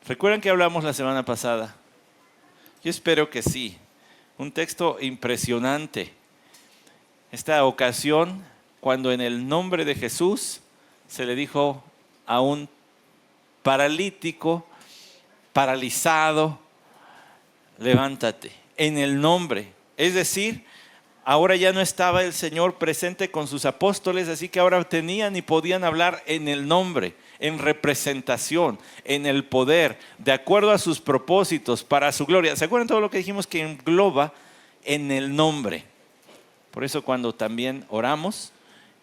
¿Recuerdan que hablamos la semana pasada? Yo espero que sí. Un texto impresionante. Esta ocasión, cuando en el nombre de Jesús se le dijo a un paralítico, paralizado, levántate, en el nombre. Es decir, ahora ya no estaba el Señor presente con sus apóstoles, así que ahora tenían y podían hablar en el nombre, en representación, en el poder, de acuerdo a sus propósitos, para su gloria. ¿Se acuerdan todo lo que dijimos que engloba en el nombre? Por eso cuando también oramos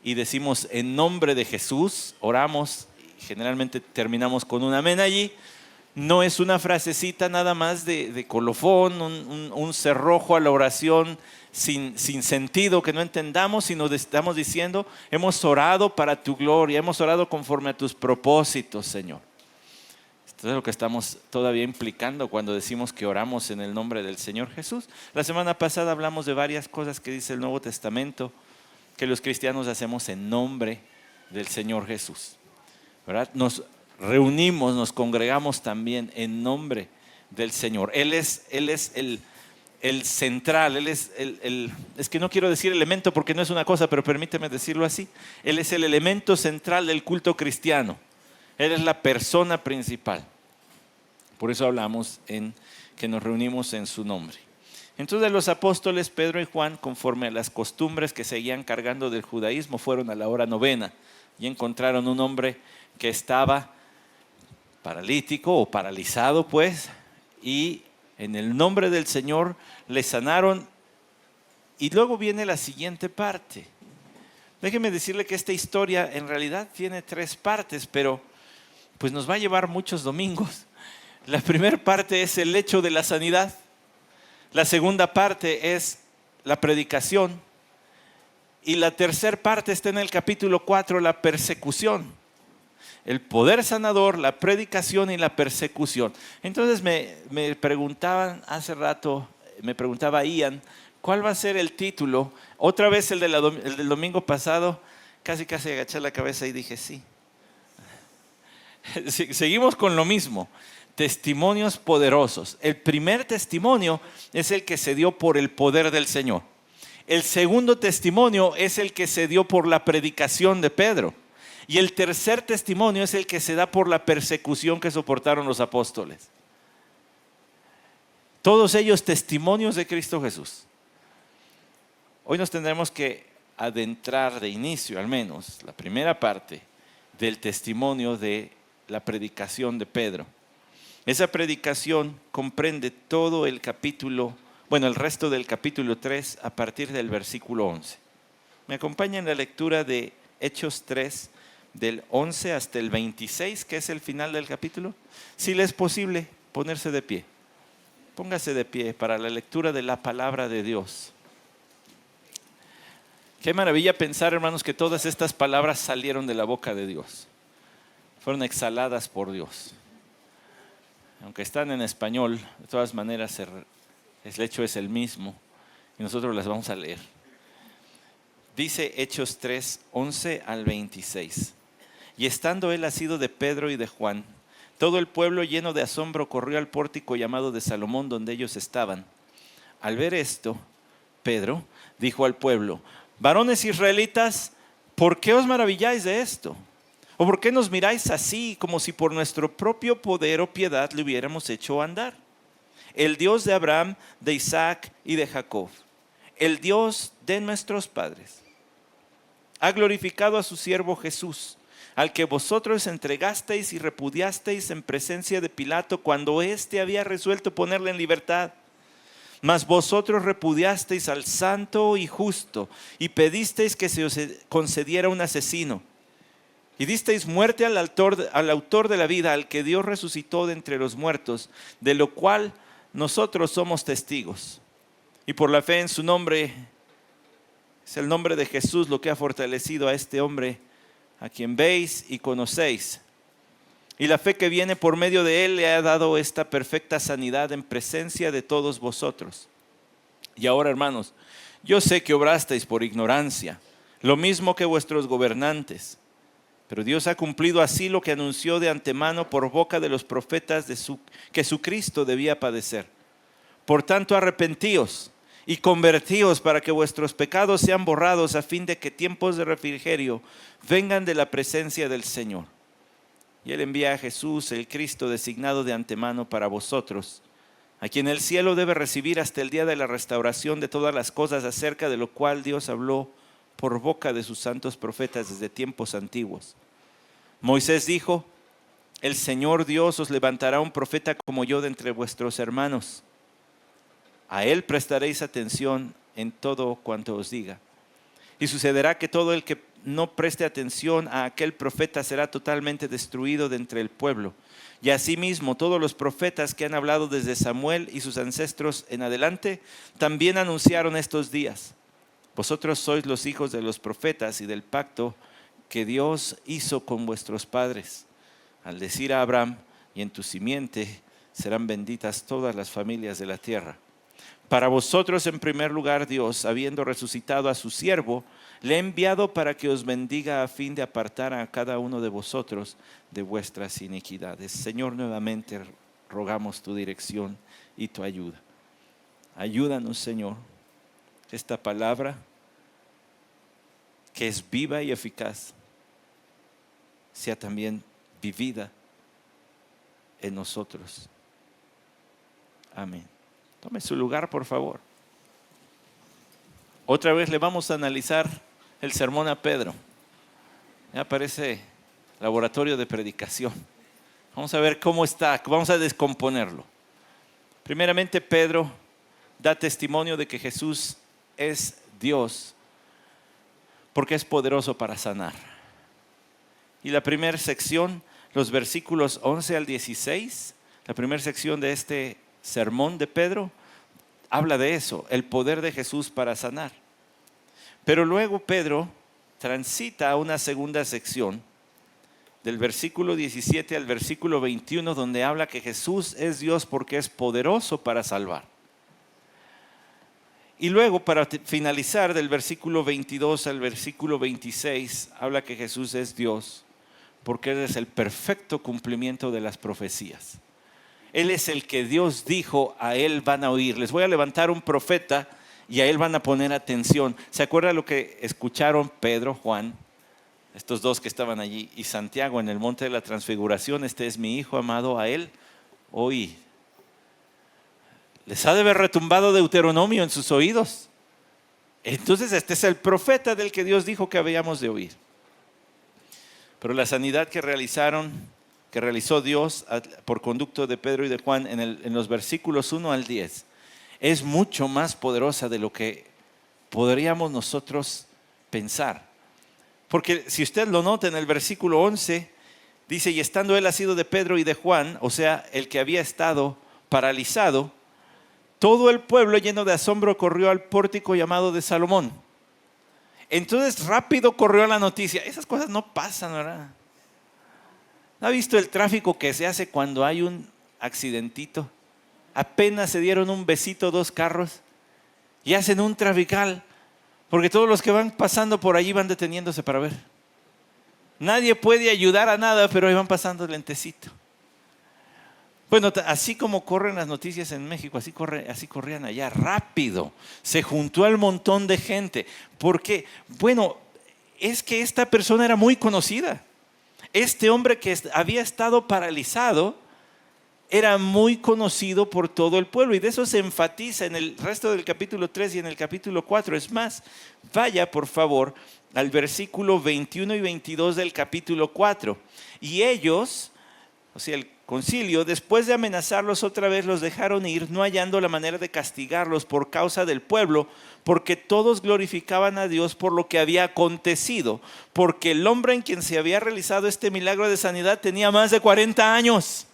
y decimos en nombre de Jesús, oramos y generalmente terminamos con un amén allí. No es una frasecita nada más de colofón, un cerrojo a la oración sin sentido que no entendamos, sino estamos diciendo, hemos orado para tu gloria, hemos orado conforme a tus propósitos, Señor. Esto es lo que estamos todavía implicando cuando decimos que oramos en el nombre del Señor Jesús. La semana pasada hablamos de varias cosas que dice el Nuevo Testamento, que los cristianos hacemos en nombre del Señor Jesús, ¿verdad? Nos reunimos, nos congregamos también en nombre del Señor. Él es el central, Él es es que no quiero decir elemento porque no es una cosa, pero permíteme decirlo así. Él es el elemento central del culto cristiano. Él es la persona principal. Por eso hablamos en que nos reunimos en su nombre. Entonces los apóstoles Pedro y Juan, conforme a las costumbres que seguían cargando del judaísmo, fueron a la hora novena y encontraron un hombre que estaba paralítico o paralizado, pues, y en el nombre del Señor le sanaron. Y luego viene la siguiente parte. Déjeme decirle que esta historia en realidad tiene 3 partes, pero pues nos va a llevar muchos domingos. La primera parte es el hecho de la sanidad. La segunda parte es la predicación. Y la tercera parte está en el capítulo 4, la persecución. El poder sanador, la predicación y la persecución. Entonces me preguntaban hace rato, me preguntaba Ian, ¿cuál va a ser el título? Otra vez el del domingo pasado, casi agaché la cabeza y dije sí. Seguimos con lo mismo, testimonios poderosos. El primer testimonio es el que se dio por el poder del Señor. El segundo testimonio es el que se dio por la predicación de Pedro. Y el tercer testimonio es el que se da por la persecución que soportaron los apóstoles. Todos ellos testimonios de Cristo Jesús. Hoy nos tendremos que adentrar de inicio, al menos, la primera parte del testimonio de la predicación de Pedro. Esa predicación comprende todo el capítulo, el resto del capítulo 3 a partir del versículo 11. Me acompaña en la lectura de Hechos 3, del 11 hasta el 26, que es el final del capítulo. Si le es posible, ponerse de pie. Póngase de pie para la lectura de la palabra de Dios. Qué maravilla pensar, hermanos, que todas estas palabras salieron de la boca de Dios. Fueron exhaladas por Dios. Aunque están en español, de todas maneras el hecho es el mismo y nosotros las vamos a leer. Dice Hechos 3, 11 al 26. Y estando él asido de Pedro y de Juan, todo el pueblo lleno de asombro corrió al pórtico llamado de Salomón, donde ellos estaban. Al ver esto, Pedro dijo al pueblo: varones israelitas, ¿por qué os maravilláis de esto? ¿O por qué nos miráis así, como si por nuestro propio poder o piedad le hubiéramos hecho andar? El Dios de Abraham, de Isaac y de Jacob, el Dios de nuestros padres, ha glorificado a su siervo Jesús, al que vosotros entregasteis y repudiasteis en presencia de Pilato cuando éste había resuelto ponerle en libertad. Mas vosotros repudiasteis al santo y justo y pedisteis que se os concediera un asesino. Y disteis muerte al autor de la vida, al que Dios resucitó de entre los muertos, de lo cual nosotros somos testigos. Y por la fe en su nombre, es el nombre de Jesús lo que ha fortalecido a este hombre, a quien veis y conocéis. Y la fe que viene por medio de él le ha dado esta perfecta sanidad en presencia de todos vosotros. Y ahora, hermanos, yo sé que obrasteis por ignorancia, lo mismo que vuestros gobernantes. Pero Dios ha cumplido así lo que anunció de antemano por boca de los profetas que su Cristo debía padecer. Por tanto, arrepentíos y convertíos para que vuestros pecados sean borrados, a fin de que tiempos de refrigerio vengan de la presencia del Señor. Y Él envía a Jesús, el Cristo designado de antemano para vosotros, a quien el cielo debe recibir hasta el día de la restauración de todas las cosas, acerca de lo cual Dios habló por boca de sus santos profetas desde tiempos antiguos. Moisés dijo: el Señor Dios os levantará un profeta como yo de entre vuestros hermanos. A él prestaréis atención en todo cuanto os diga. Y sucederá que todo el que no preste atención a aquel profeta será totalmente destruido de entre el pueblo. Y asimismo todos los profetas que han hablado desde Samuel y sus ancestros en adelante también anunciaron estos días. Vosotros sois los hijos de los profetas y del pacto que Dios hizo con vuestros padres, al decir a Abraham: y en tu simiente serán benditas todas las familias de la tierra. Para vosotros, en primer lugar, Dios, habiendo resucitado a su siervo, le ha enviado para que os bendiga, a fin de apartar a cada uno de vosotros de vuestras iniquidades. Señor, nuevamente rogamos tu dirección y tu ayuda. Ayúdanos, Señor, esta palabra que es viva y eficaz sea también vivida en nosotros. Amén. Tome su lugar, por favor. Otra vez le vamos a analizar el sermón a Pedro. Ya parece laboratorio de predicación. Vamos a ver cómo está, vamos a descomponerlo. Primeramente, Pedro da testimonio de que Jesús es Dios, porque es poderoso para sanar. Y la primera sección, los versículos 11 al 16, la primera sección de este sermón de Pedro, habla de eso, el poder de Jesús para sanar. Pero luego Pedro transita a una segunda sección, del versículo 17 al versículo 21, donde habla que Jesús es Dios porque es poderoso para salvar. Y luego, para finalizar, del versículo 22 al versículo 26, habla que Jesús es Dios porque Él es el perfecto cumplimiento de las profecías. Él es el que Dios dijo: a Él van a oír. Les voy a levantar un profeta y a Él van a poner atención. ¿Se acuerda lo que escucharon Pedro, Juan, estos dos que estaban allí, y Santiago en el monte de la transfiguración? Este es mi Hijo amado, a Él oí. Les ha de haber retumbado Deuteronomio en sus oídos. Entonces este es el profeta del que Dios dijo que habíamos de oír. Pero la sanidad que realizó Dios por conducto de Pedro y de Juan en los versículos 1 al 10 es mucho más poderosa de lo que podríamos nosotros pensar. Porque si usted lo nota en el versículo 11, dice: y estando él asido de Pedro y de Juan, o sea, el que había estado paralizado, todo el pueblo lleno de asombro corrió al pórtico llamado de Salomón. Entonces rápido corrió la noticia. Esas cosas no pasan, ¿verdad? ¿No ha visto el tráfico que se hace cuando hay un accidentito? Apenas se dieron un besito dos carros y hacen un trafical, porque todos los que van pasando por allí van deteniéndose para ver. Nadie puede ayudar a nada, pero ahí van pasando lentecito. Bueno, así como corren las noticias en México, así corrían allá, rápido. Se juntó al montón de gente. ¿Por qué? Bueno, es que esta persona era muy conocida. Este hombre que había estado paralizado era muy conocido por todo el pueblo, y de eso se enfatiza en el resto del capítulo 3 y en el capítulo 4. Es más, vaya por favor al versículo 21 y 22 del capítulo 4. Y ellos, o sea, el concilio, después de amenazarlos otra vez, los dejaron ir, no hallando la manera de castigarlos por causa del pueblo, porque todos glorificaban a Dios por lo que había acontecido, porque el hombre en quien se había realizado este milagro de sanidad tenía más de 40 años.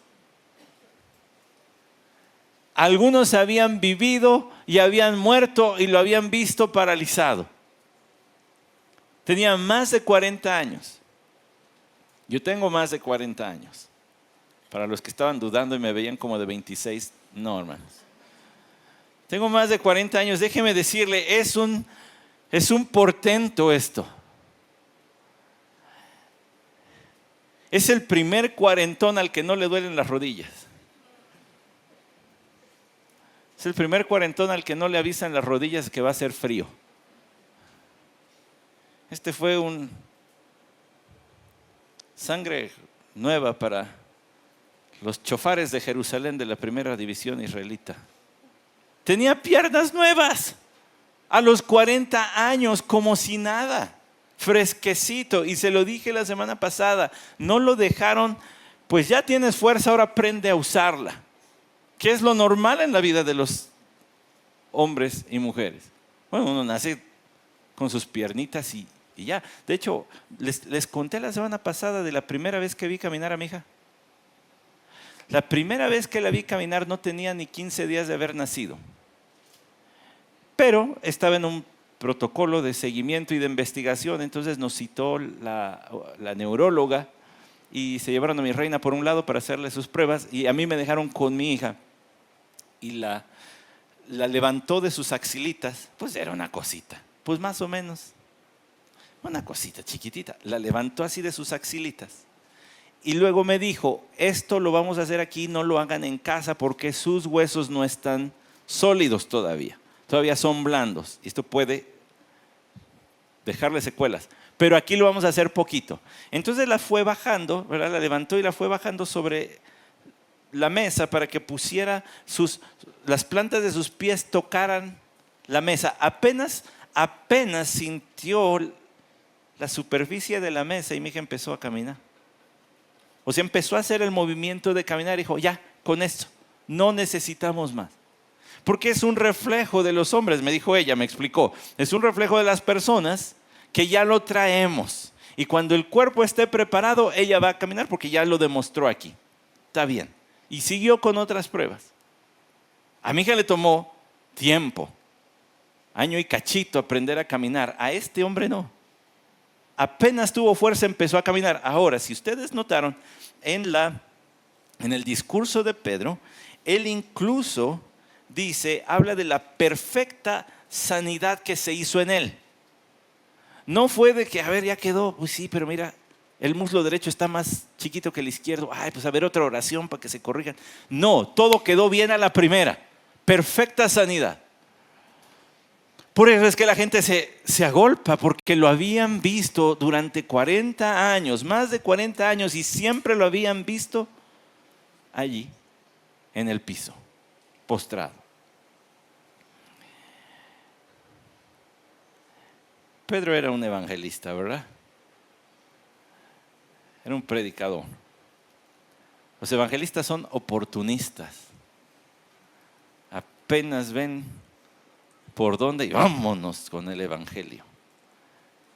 Algunos habían vivido y habían muerto y lo habían visto paralizado. Tenía más de 40 años. Yo tengo más de 40 años. Para los que estaban dudando y me veían como de 26, no, hermanos. Tengo más de 40 años. Déjeme decirle, es un portento esto. Es el primer cuarentón al que no le duelen las rodillas. Es el primer cuarentón al que no le avisan las rodillas que va a hacer frío. Este fue un sangre nueva para los chofares de Jerusalén de la primera división israelita. Tenía piernas nuevas a los 40 años, como si nada, fresquecito. Y se lo dije la semana pasada, no lo dejaron, pues ya tienes fuerza, ahora aprende a usarla. Que es lo normal en la vida de los hombres y mujeres. Bueno, uno nace con sus piernitas y ya. De hecho, les conté la semana pasada de la primera vez que vi caminar a mi hija. La primera vez que la vi caminar no tenía ni 15 días de haber nacido. Pero estaba en un protocolo de seguimiento y de investigación, entonces nos citó la neuróloga y se llevaron a mi reina por un lado para hacerle sus pruebas y a mí me dejaron con mi hija y la levantó de sus axilitas. Pues era una cosita, pues más o menos, una cosita chiquitita. La levantó así de sus axilitas y luego me dijo, esto lo vamos a hacer aquí, no lo hagan en casa porque sus huesos no están sólidos todavía son blandos. Esto puede dejarle secuelas. Pero aquí lo vamos a hacer poquito. Entonces la fue bajando, ¿verdad? La levantó y la fue bajando sobre la mesa para que pusiera las plantas de sus pies tocaran la mesa. Apenas sintió la superficie de la mesa y mi hija empezó a caminar. O sea, empezó a hacer el movimiento de caminar y dijo, ya, con esto, no necesitamos más. Porque es un reflejo de los hombres, me dijo ella, me explicó. Es un reflejo de las personas que ya lo traemos. Y cuando el cuerpo esté preparado, ella va a caminar porque ya lo demostró aquí. Está bien. Y siguió con otras pruebas. A mi hija le tomó tiempo, año y cachito, aprender a caminar. A este hombre no. Apenas tuvo fuerza, empezó a caminar. Ahora, si ustedes notaron, en el discurso de Pedro, él incluso habla de la perfecta sanidad que se hizo en él. No fue de que, a ver, ya quedó, pues sí, pero mira, el muslo derecho está más chiquito que el izquierdo, ay, pues a ver otra oración para que se corrijan. No, todo quedó bien a la primera, perfecta sanidad. Por eso es que la gente se agolpa, porque lo habían visto durante 40 años, más de 40 años, y siempre lo habían visto allí, en el piso, postrado. Pedro era un evangelista, ¿verdad? Era un predicador. Los evangelistas son oportunistas. Apenas ven por dónde y vámonos con el evangelio.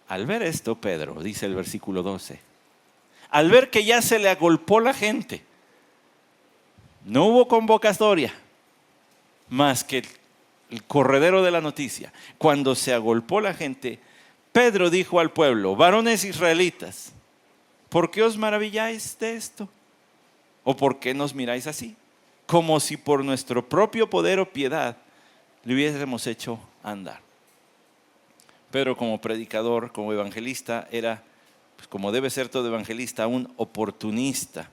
Al ver esto, Pedro, dice el versículo 12, al ver que ya se le agolpó la gente, no hubo convocatoria más que el corredero de la noticia. Cuando se agolpó la gente, Pedro dijo al pueblo, varones israelitas, ¿por qué os maravilláis de esto? ¿O por qué nos miráis así? Como si por nuestro propio poder o piedad le hubiésemos hecho andar. Pedro, como predicador, como evangelista, era, pues, como debe ser todo evangelista, un oportunista.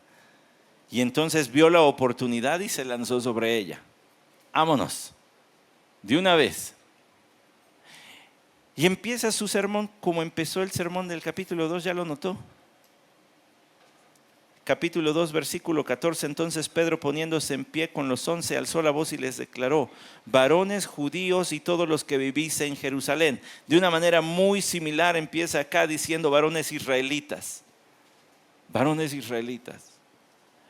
Y entonces vio la oportunidad y se lanzó sobre ella. Vámonos, de una vez. Y empieza su sermón como empezó el sermón del capítulo 2, ¿ya lo notó? Capítulo 2, versículo 14, entonces Pedro poniéndose en pie con los 11 alzó la voz y les declaró, varones judíos y todos los que vivís en Jerusalén. De una manera muy similar empieza acá diciendo varones israelitas. Varones israelitas.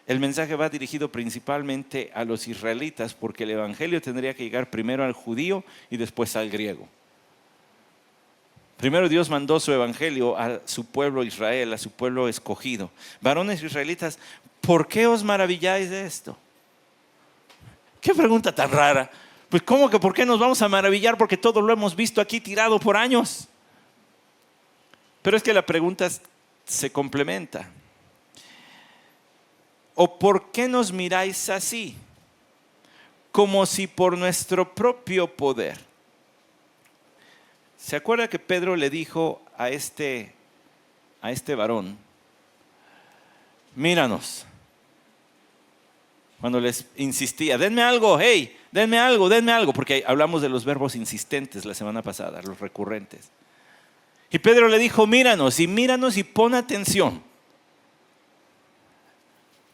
El mensaje va dirigido principalmente a los israelitas porque el evangelio tendría que llegar primero al judío y después al griego. Primero Dios mandó su evangelio a su pueblo Israel, a su pueblo escogido. Varones israelitas, ¿por qué os maravilláis de esto? ¿Qué pregunta tan rara? Pues ¿cómo que por qué nos vamos a maravillar? Porque todo lo hemos visto aquí tirado por años. Pero es que la pregunta se complementa. ¿O por qué nos miráis así? Como si por nuestro propio poder. ¿Se acuerda que Pedro le dijo a este varón, míranos. Cuando les insistía, denme algo, hey, denme algo, porque hablamos de los verbos insistentes la semana pasada, los recurrentes. Y Pedro le dijo, míranos y pon atención.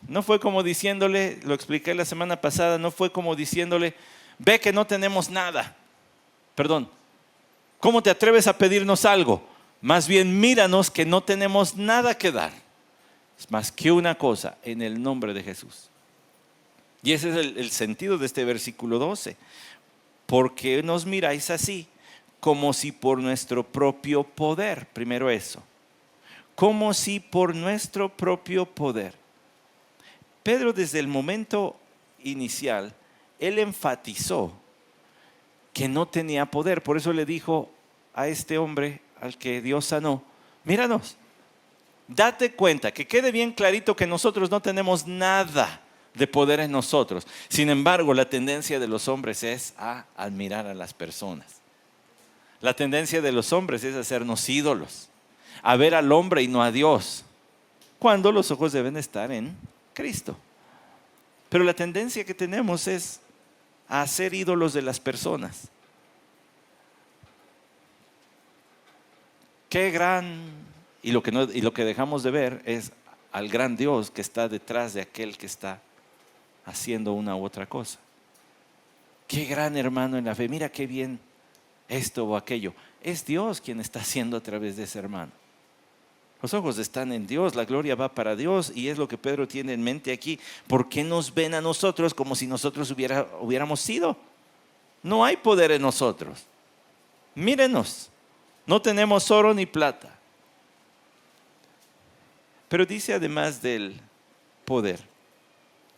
No fue como diciéndole, lo expliqué la semana pasada, no fue como diciéndole, ve que no tenemos nada. Perdón, ¿cómo te atreves a pedirnos algo? Más bien míranos que no tenemos nada que dar. Es más que una cosa, en el nombre de Jesús. Y ese es el sentido de este versículo 12. ¿Por qué nos miráis así? Como si por nuestro propio poder. Primero eso. Como si por nuestro propio poder. Pedro, desde el momento inicial, él enfatizó que no tenía poder. Por eso le dijo a este hombre al que Dios sanó, míranos, date cuenta, que quede bien clarito que nosotros no tenemos nada de poder en nosotros. Sin embargo, la tendencia de los hombres es a admirar a las personas. La tendencia de los hombres es hacernos ídolos, a ver al hombre y no a Dios, cuando los ojos deben estar en Cristo. Pero la tendencia que tenemos es a hacer ídolos de las personas. Qué gran, y lo que dejamos de ver es al gran Dios que está detrás de aquel que está haciendo una u otra cosa. Qué gran hermano en la fe, mira qué bien esto o aquello. Es Dios quien está haciendo a través de ese hermano. Los ojos están en Dios, la gloria va para Dios, y es lo que Pedro tiene en mente aquí. ¿Por qué nos ven a nosotros como si nosotros hubiéramos sido? No hay poder en nosotros. Mírenos, no tenemos oro ni plata. Pero dice además del poder,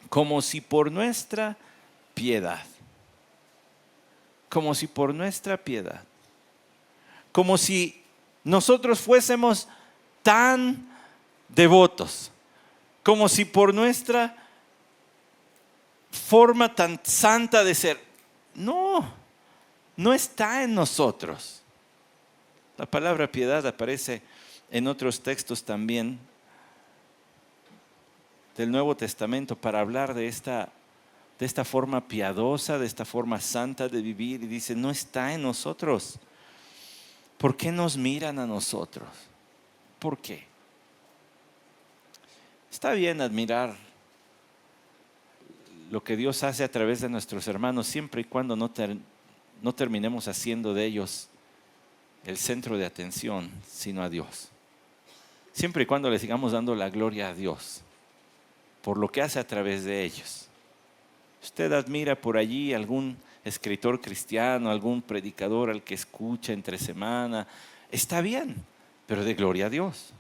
como si por nuestra piedad, como si por nuestra piedad, como si nosotros fuésemos tan devotos, como si por nuestra forma tan santa de ser. No está en nosotros. La palabra piedad aparece en otros textos también del Nuevo Testamento para hablar de esta forma piadosa, de esta forma santa de vivir, y dice, no está en nosotros. ¿Por qué nos miran a nosotros? ¿Por qué? Está bien admirar lo que Dios hace a través de nuestros hermanos, siempre y cuando no terminemos haciendo de ellos el centro de atención, sino a Dios. Siempre y cuando le sigamos dando la gloria a Dios por lo que hace a través de ellos. Usted admira por allí algún escritor cristiano, algún predicador al que escucha entre semana, está bien, pero de gloria a Dios.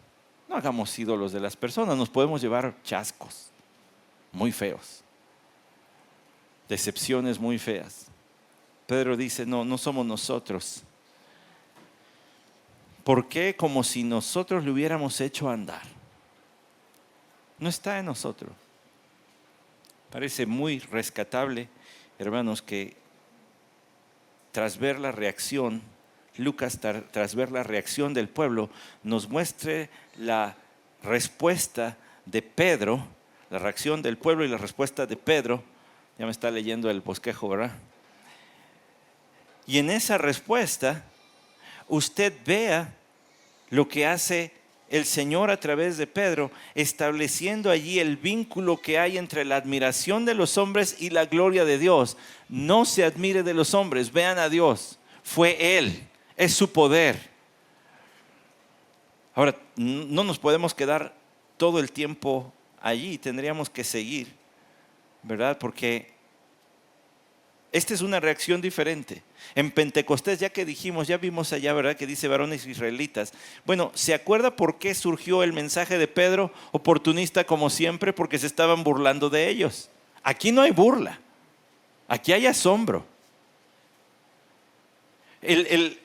No hagamos ídolos de las personas, nos podemos llevar chascos muy feos, decepciones muy feas. Pedro dice, no somos nosotros. ¿Por qué? Como si nosotros le hubiéramos hecho andar. No está en nosotros. Parece muy rescatable, hermanos, que tras ver la reacción, Lucas, tras ver la reacción del pueblo, nos muestre la respuesta de Pedro, la reacción del pueblo y la respuesta de Pedro. Ya me está leyendo el bosquejo, ¿verdad? Y en esa respuesta, usted vea lo que hace el Señor a través de Pedro, estableciendo allí el vínculo que hay entre la admiración de los hombres y la gloria de Dios. No se admire de los hombres, vean a Dios. Fue Él, es su poder. Ahora, no nos podemos quedar todo el tiempo allí, tendríamos que seguir, ¿verdad? Porque esta es una reacción diferente. En Pentecostés, ya vimos allá, ¿verdad? Que dice varones israelitas. Bueno, ¿se acuerda por qué surgió el mensaje de Pedro? Oportunista como siempre, porque se estaban burlando de ellos. Aquí no hay burla, aquí hay asombro. El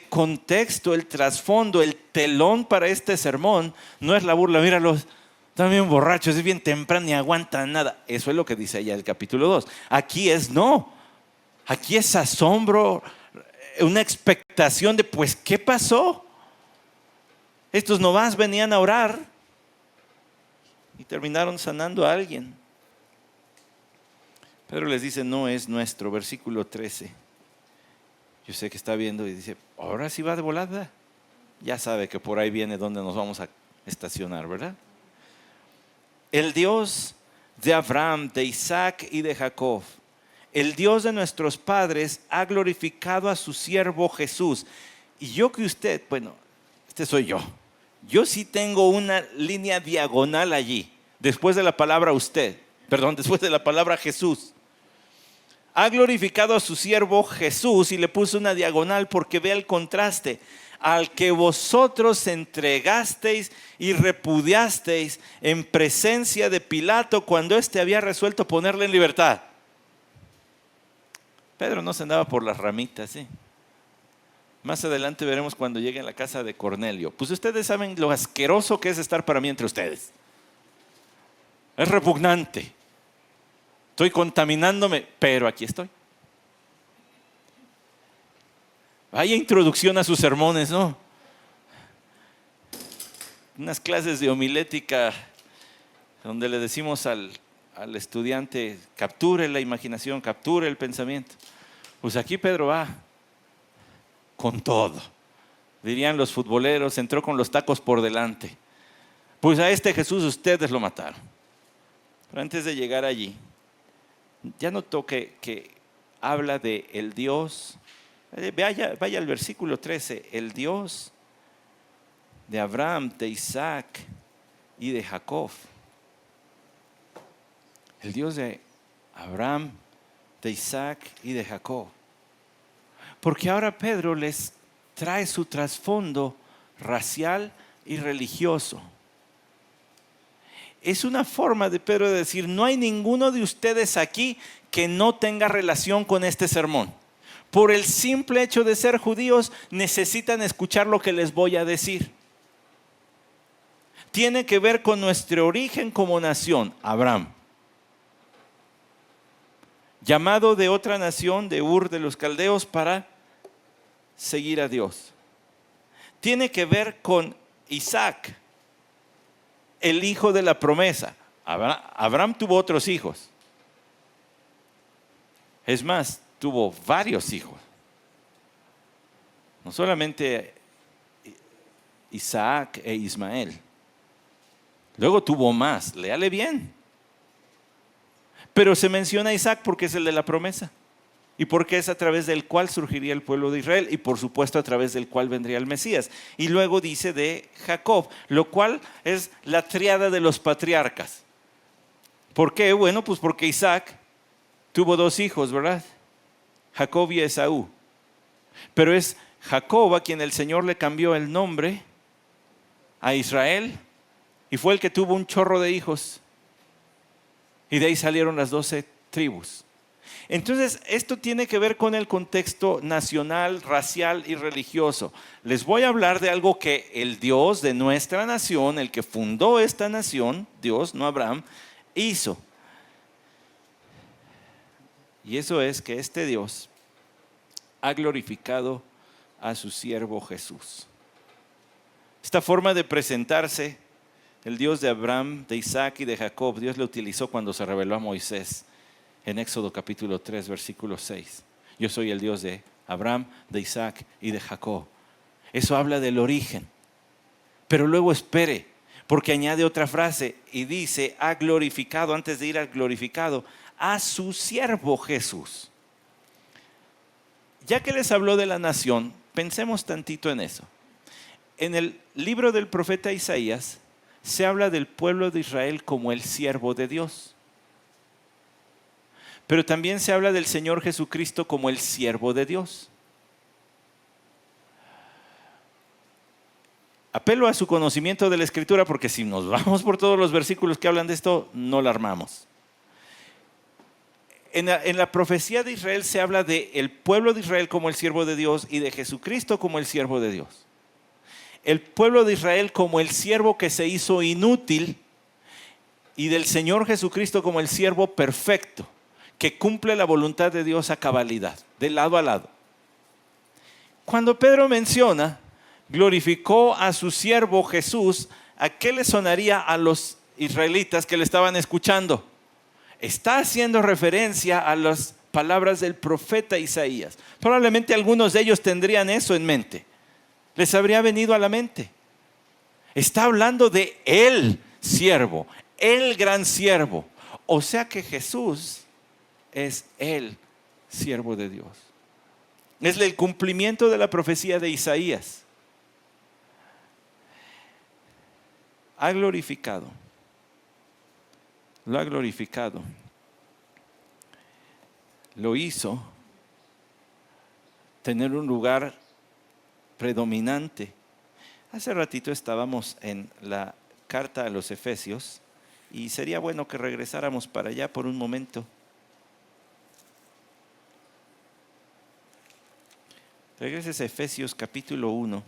contexto, el trasfondo, el telón para este sermón no es la burla. Míralos, están bien borrachos, es bien temprano, ni aguantan nada. Eso es lo que dice allá el capítulo 2. Aquí aquí es asombro, una expectación de, pues, ¿qué pasó? Estos nomás venían a orar y terminaron sanando a alguien. Pedro les dice, no es nuestro, versículo 13. Yo sé que está viendo y dice, ahora sí va de volada. Ya sabe que por ahí viene donde nos vamos a estacionar, ¿verdad? El Dios de Abraham, de Isaac y de Jacob, el Dios de nuestros padres, ha glorificado a su siervo Jesús. Y yo que usted, bueno, este soy yo. Yo sí tengo una línea diagonal allí, después de la palabra usted, después de la palabra Jesús. Ha glorificado a su siervo Jesús y le puso una diagonal porque vea el contraste. Al que vosotros entregasteis y repudiasteis en presencia de Pilato cuando éste había resuelto ponerle en libertad. Pedro no se andaba por las ramitas, ¿sí? Más adelante veremos cuando llegue a la casa de Cornelio. Pues ustedes saben lo asqueroso que es estar para mí entre ustedes. Es repugnante. Estoy contaminándome, pero aquí estoy. Vaya introducción a sus sermones, ¿no? Unas clases de homilética donde le decimos al estudiante, capture la imaginación, capture el pensamiento. Pues aquí Pedro va con todo. Dirían los futboleros, entró con los tacos por delante. Pues a este Jesús ustedes lo mataron. Pero antes de llegar allí, ya notó que habla de el Dios. Vaya al versículo 13. El Dios de Abraham, de Isaac y de Jacob. El Dios de Abraham, de Isaac y de Jacob. Porque ahora Pedro les trae su trasfondo racial y religioso. Es una forma de Pedro de decir, no hay ninguno de ustedes aquí que no tenga relación con este sermón. Por el simple hecho de ser judíos, necesitan escuchar lo que les voy a decir. Tiene que ver con nuestro origen como nación, Abraham. Llamado de otra nación, de Ur de los Caldeos, para seguir a Dios. Tiene que ver con Isaac, el hijo de la promesa. Abraham tuvo otros hijos. Es más, tuvo varios hijos. No solamente Isaac e Ismael. Luego tuvo más, léale bien. Pero se menciona a Isaac porque es el de la promesa. Y porque es a través del cual surgiría el pueblo de Israel. Y por supuesto a través del cual vendría el Mesías. Y luego dice de Jacob, lo cual es la tríada de los patriarcas. ¿Por qué? Bueno, pues porque Isaac tuvo dos hijos, ¿verdad? Jacob y Esaú. Pero es Jacob a quien el Señor le cambió el nombre a Israel y fue el que tuvo un chorro de hijos. Y de ahí salieron las 12 tribus. Entonces, esto tiene que ver con el contexto nacional, racial y religioso. Les voy a hablar de algo que el Dios de nuestra nación, el que fundó esta nación, Dios, no Abraham, hizo. Y eso es que este Dios ha glorificado a su siervo Jesús. Esta forma de presentarse, el Dios de Abraham, de Isaac y de Jacob, Dios lo utilizó cuando se reveló a Moisés en Éxodo capítulo 3, versículo 6. Yo soy el Dios de Abraham, de Isaac y de Jacob. Eso habla del origen. Pero luego espere, porque añade otra frase y dice, ha glorificado, antes de ir al glorificado, a su siervo Jesús. Ya que les habló de la nación, pensemos tantito en eso. En el libro del profeta Isaías se habla del pueblo de Israel como el siervo de Dios. Pero también se habla del Señor Jesucristo como el siervo de Dios. Apelo a su conocimiento de la Escritura porque si nos vamos por todos los versículos que hablan de esto, no la armamos. En la profecía de Israel se habla del pueblo de Israel como el siervo de Dios y de Jesucristo como el siervo de Dios. El pueblo de Israel como el siervo que se hizo inútil y del Señor Jesucristo como el siervo perfecto que cumple la voluntad de Dios a cabalidad, de lado a lado. Cuando Pedro menciona, glorificó a su siervo Jesús, ¿a qué le sonaría a los israelitas que le estaban escuchando. Está haciendo referencia a las palabras del profeta Isaías. Probablemente algunos de ellos tendrían eso en mente. Les habría venido a la mente. Está hablando de el siervo, el gran siervo. O sea que Jesús es el siervo de Dios. Es el cumplimiento de la profecía de Isaías. Ha glorificado. Lo ha glorificado. Lo hizo tener un lugar predominante. Hace ratito estábamos en la carta a los Efesios y sería bueno que regresáramos para allá por un momento. Regreses a Efesios capítulo 1.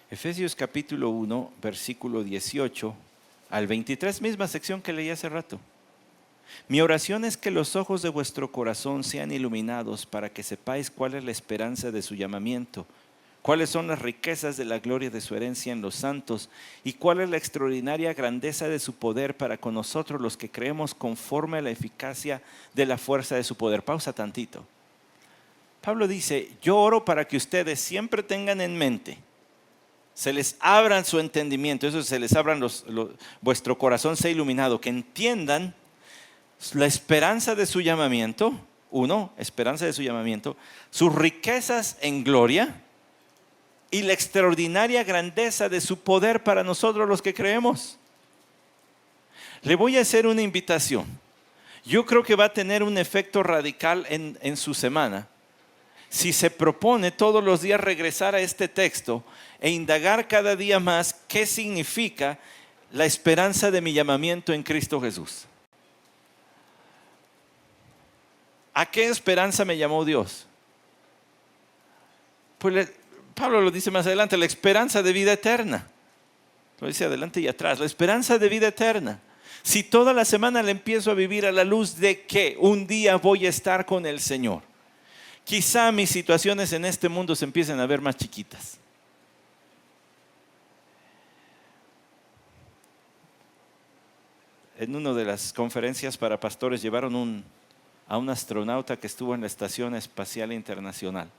Efesios capítulo 1, versículo 18 al 23, misma sección que leí hace rato. Mi oración es que los ojos de vuestro corazón sean iluminados para que sepáis cuál es la esperanza de su llamamiento, cuáles son las riquezas de la gloria de su herencia en los santos y cuál es la extraordinaria grandeza de su poder para con nosotros los que creemos conforme a la eficacia de la fuerza de su poder. Pausa tantito. Pablo dice, yo oro para que ustedes siempre tengan en mente, se les abran su entendimiento, eso se les abran vuestro corazón sea iluminado, que entiendan la esperanza de su llamamiento, esperanza de su llamamiento, sus riquezas en gloria y la extraordinaria grandeza de su poder para nosotros los que creemos. Le voy a hacer una invitación. Yo creo que va a tener un efecto radical en su semana. Si se propone todos los días regresar a este texto e indagar cada día más qué significa la esperanza de mi llamamiento en Cristo Jesús. ¿A qué esperanza me llamó Dios? Pues Pablo lo dice más adelante, la esperanza de vida eterna. Lo dice adelante y atrás, la esperanza de vida eterna. Si toda la semana la empiezo a vivir a la luz de que un día voy a estar con el Señor, quizá mis situaciones en este mundo se empiecen a ver más chiquitas. En una de las conferencias para pastores llevaron a un astronauta que estuvo en la Estación Espacial Internacional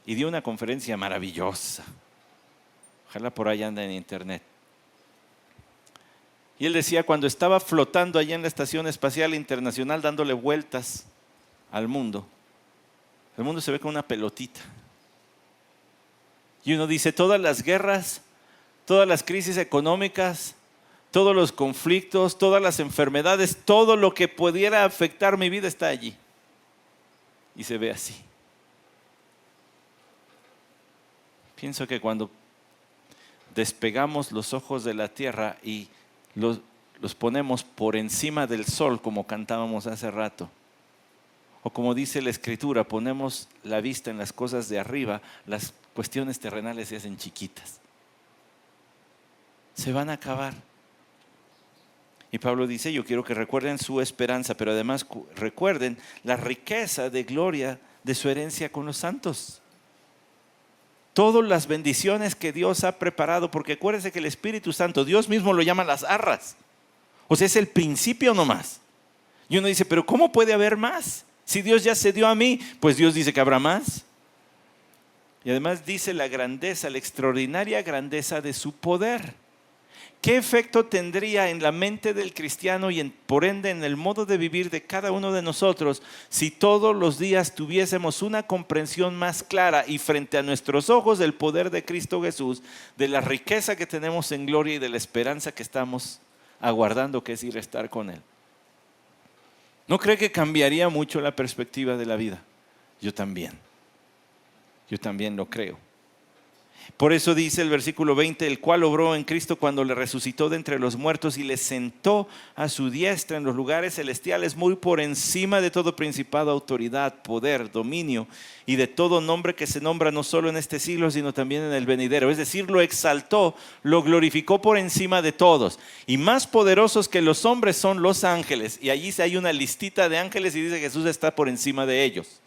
y dio una conferencia maravillosa. Ojalá por ahí anda en internet. Y él decía, cuando estaba flotando allá en la Estación Espacial Internacional dándole vueltas al mundo, el mundo se ve como una pelotita. Y uno dice, todas las guerras, todas las crisis económicas, todos los conflictos, todas las enfermedades, todo lo que pudiera afectar mi vida está allí. Y se ve así. Pienso que cuando despegamos los ojos de la tierra y los ponemos por encima del sol, como cantábamos hace rato, o como dice la Escritura, ponemos la vista en las cosas de arriba, las cuestiones terrenales se hacen chiquitas. Se van a acabar. Y Pablo dice, yo quiero que recuerden su esperanza, pero además recuerden la riqueza de gloria de su herencia con los santos. Todas las bendiciones que Dios ha preparado, porque acuérdense que el Espíritu Santo, Dios mismo lo llama las arras. O sea, es el principio nomás. Y uno dice, pero ¿cómo puede haber más? Si Dios ya se dio a mí, pues Dios dice que habrá más. Y además dice la grandeza, la extraordinaria grandeza de su poder. ¿Qué efecto tendría en la mente del cristiano y por ende en el modo de vivir de cada uno de nosotros si todos los días tuviésemos una comprensión más clara y frente a nuestros ojos del poder de Cristo Jesús, de la riqueza que tenemos en gloria y de la esperanza que estamos aguardando, que es ir a estar con Él? ¿No cree que cambiaría mucho la perspectiva de la vida? Yo también lo creo. Por eso dice el versículo 20, el cual obró en Cristo cuando le resucitó de entre los muertos y le sentó a su diestra en los lugares celestiales, muy por encima de todo principado, autoridad, poder, dominio y de todo nombre que se nombra no solo en este siglo, sino también en el venidero. Es decir, lo exaltó, lo glorificó por encima de todos. Y más poderosos que los hombres son los ángeles. Y allí hay una listita de ángeles y dice Jesús está por encima de ellos.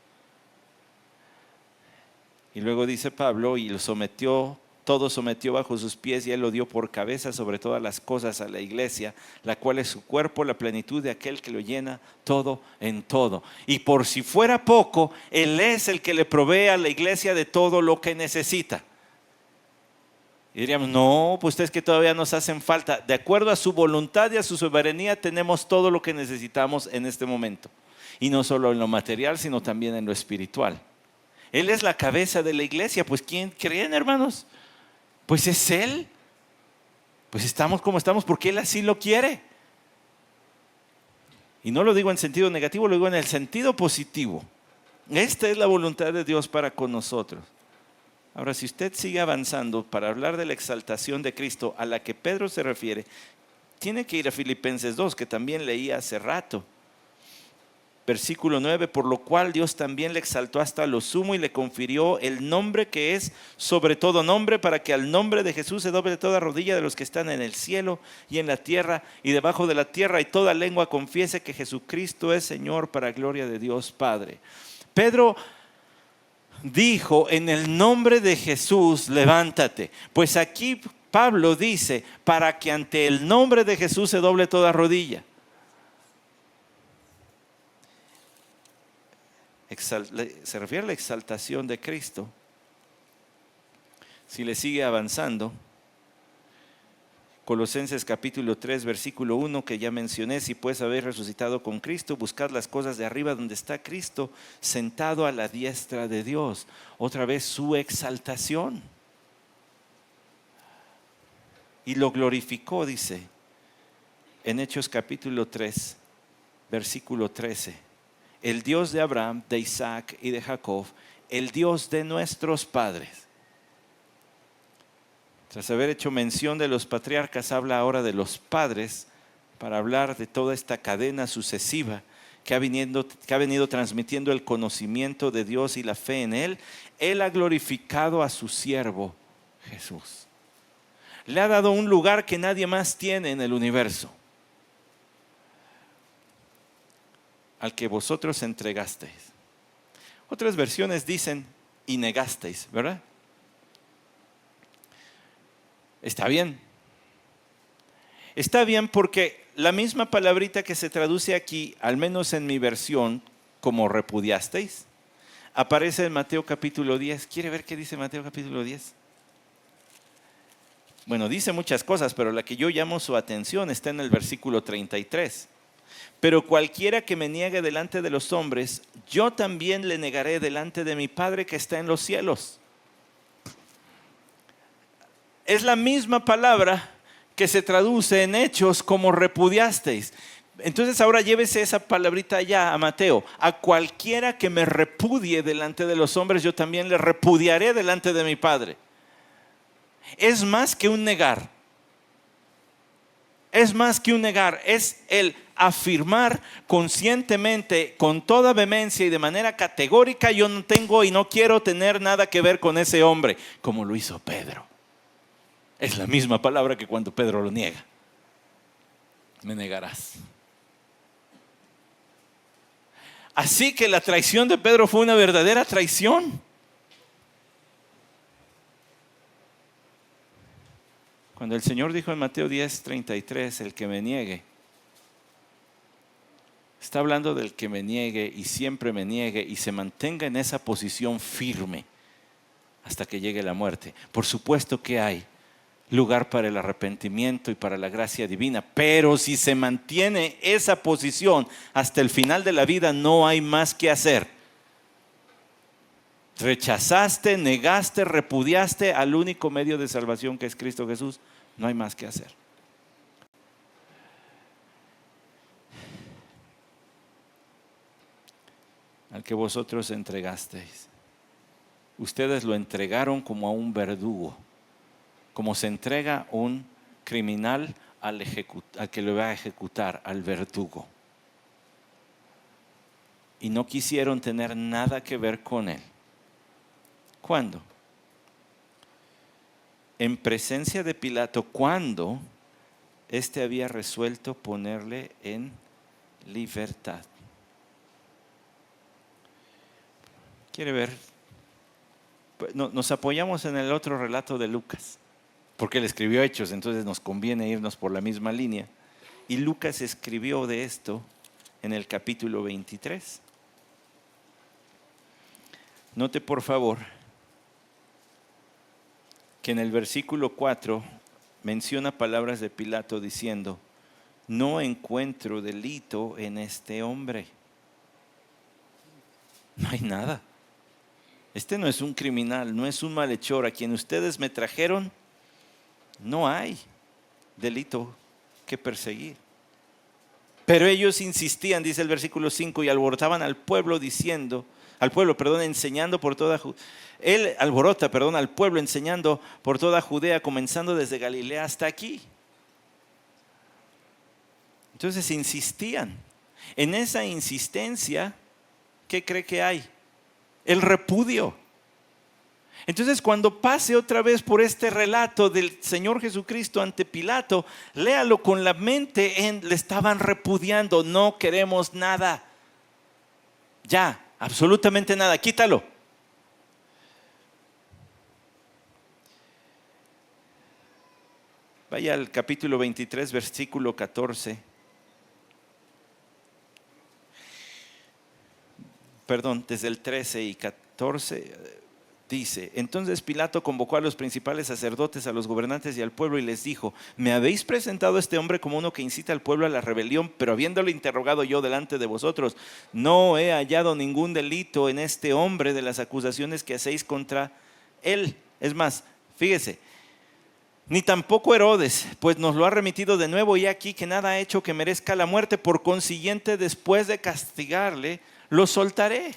Y luego dice Pablo, y lo sometió, todo sometió bajo sus pies y él lo dio por cabeza sobre todas las cosas a la iglesia, la cual es su cuerpo, la plenitud de aquel que lo llena todo en todo. Y por si fuera poco, él es el que le provee a la iglesia de todo lo que necesita. Y diríamos, no, pues es que todavía nos hacen falta. De acuerdo a su voluntad y a su soberanía tenemos todo lo que necesitamos en este momento. Y no solo en lo material, sino también en lo espiritual. Él es la cabeza de la iglesia. Pues ¿quién creen, hermanos? Pues es Él. Pues estamos como estamos porque Él así lo quiere. Y no lo digo en sentido negativo, lo digo en el sentido positivo. Esta es la voluntad de Dios para con nosotros. Ahora, si usted sigue avanzando para hablar de la exaltación de Cristo a la que Pedro se refiere, tiene que ir a Filipenses 2, que también leí hace rato. Versículo 9, por lo cual Dios también le exaltó hasta lo sumo y le confirió el nombre que es sobre todo nombre, para que al nombre de Jesús se doble toda rodilla de los que están en el cielo y en la tierra y debajo de la tierra, y toda lengua confiese que Jesucristo es Señor, para gloria de Dios Padre. Pedro dijo, en el nombre de Jesús, levántate. Pues aquí Pablo dice, para que ante el nombre de Jesús se doble toda rodilla. Se refiere a la exaltación de Cristo. Si le sigue avanzando, Colosenses capítulo 3 versículo 1 que ya mencioné, si pues habéis resucitado con Cristo, buscad las cosas de arriba donde está Cristo sentado a la diestra de Dios. Otra vez su exaltación. Y lo glorificó, dice en Hechos capítulo 3 versículo 13. El Dios de Abraham, de Isaac y de Jacob, el Dios de nuestros padres. Tras haber hecho mención de los patriarcas, habla ahora de los padres para hablar de toda esta cadena sucesiva que ha venido transmitiendo el conocimiento de Dios y la fe en Él. Él ha glorificado a su siervo Jesús. Le ha dado un lugar que nadie más tiene en el universo, al que vosotros entregasteis. Otras versiones dicen y negasteis, ¿verdad? Está bien. Está bien porque la misma palabrita que se traduce aquí, al menos en mi versión, como repudiasteis, aparece en Mateo capítulo 10. ¿Quiere ver qué dice Mateo capítulo 10? Bueno, dice muchas cosas, pero la que yo llamo su atención está en el versículo 33. Pero cualquiera que me niegue delante de los hombres, yo también le negaré delante de mi Padre que está en los cielos. Es la misma palabra que se traduce en Hechos como repudiasteis. Entonces ahora llévese esa palabrita ya a Mateo. A cualquiera que me repudie delante de los hombres, yo también le repudiaré delante de mi Padre. Es más que un negar. Es más que un negar, es el afirmar conscientemente, con toda vehemencia y de manera categórica: yo no tengo y no quiero tener nada que ver con ese hombre, como lo hizo Pedro. Es la misma palabra que cuando Pedro lo niega. Me negarás. Así que la traición de Pedro fue una verdadera traición. Cuando el Señor dijo en Mateo 10:33, el que me niegue, está hablando del que me niegue y siempre me niegue y se mantenga en esa posición firme hasta que llegue la muerte. Por supuesto que hay lugar para el arrepentimiento y para la gracia divina, pero si se mantiene esa posición hasta el final de la vida, no hay más que hacer. Rechazaste, negaste, repudiaste al único medio de salvación que es Cristo Jesús. No hay más que hacer. Al que vosotros entregasteis. ustedes lo entregaron como a un verdugo, como se entrega un criminal al que lo va a ejecutar, al verdugo. Y no quisieron tener nada que ver con él. ¿Cuándo? En presencia de Pilato, cuando éste había resuelto ponerle en libertad. ¿Quiere ver? Nos apoyamos en el otro relato de Lucas, porque él escribió Hechos, entonces nos conviene irnos por la misma línea. Y Lucas escribió de esto en el capítulo 23. Note por favor que en el versículo 4 menciona palabras de Pilato diciendo: no encuentro delito en este hombre. No hay nada. Este no es un criminal, no es un malhechor. A quien ustedes me trajeron, no hay delito que perseguir. Pero ellos insistían, dice el versículo 5, y alborotaban al pueblo enseñando por toda Judea. Él alborota, al pueblo enseñando por toda Judea, comenzando desde Galilea hasta aquí. Entonces insistían. En esa insistencia, ¿qué cree que hay? El repudio. Entonces, cuando pase otra vez por este relato del Señor Jesucristo ante Pilato, léalo con la mente le estaban repudiando. No queremos nada. Ya, absolutamente nada, quítalo. Vaya al capítulo 23, versículo 14. Desde el 13 y 14 dice: entonces Pilato convocó a los principales sacerdotes, a los gobernantes y al pueblo y les dijo: me habéis presentado a este hombre como uno que incita al pueblo a la rebelión, pero habiéndolo interrogado yo delante de vosotros, no he hallado ningún delito en este hombre de las acusaciones que hacéis contra él. Es más, fíjese, ni tampoco Herodes, pues nos lo ha remitido de nuevo, y aquí que nada ha hecho que merezca la muerte. Por consiguiente, después de castigarle, lo soltaré.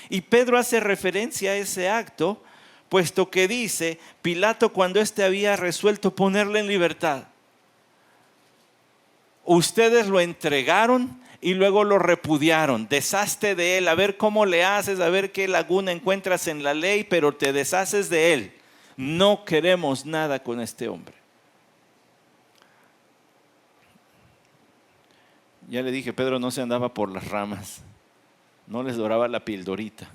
Y Pedro hace referencia a ese acto, puesto que dice: Pilato, cuando éste había resuelto ponerle en libertad, ustedes lo entregaron y luego lo repudiaron. Deshazte de él, a ver cómo le haces, a ver qué laguna encuentras en la ley, pero te deshaces de él. No queremos nada con este hombre. Ya le dije, Pedro no se andaba por las ramas, no les doraba la pildorita.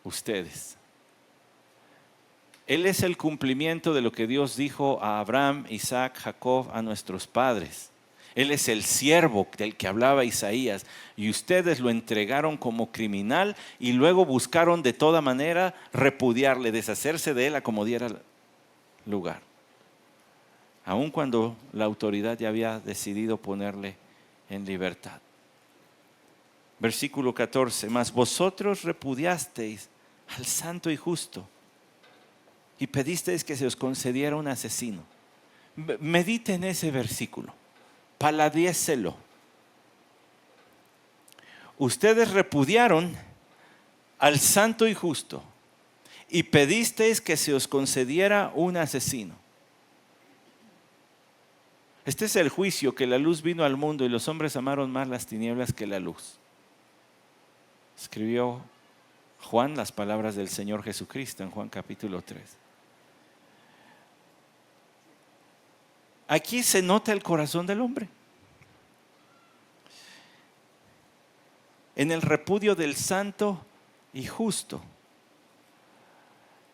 Ustedes. Él es el cumplimiento de lo que Dios dijo a Abraham, Isaac, Jacob, a nuestros padres. Él es el siervo del que hablaba Isaías, y ustedes lo entregaron como criminal y luego buscaron de toda manera repudiarle, deshacerse de él a como diera lugar. Aun cuando la autoridad ya había decidido ponerle en libertad. Versículo 14: mas vosotros repudiasteis al santo y justo y pedisteis que se os concediera un asesino. Medite en ese versículo, paladiéselo. Ustedes repudiaron al santo y justo y pedisteis que se os concediera un asesino. Este es el juicio, que la luz vino al mundo y los hombres amaron más las tinieblas que la luz. Escribió Juan las palabras del Señor Jesucristo en Juan capítulo 3. Aquí se nota el corazón del hombre. En el repudio del santo y justo.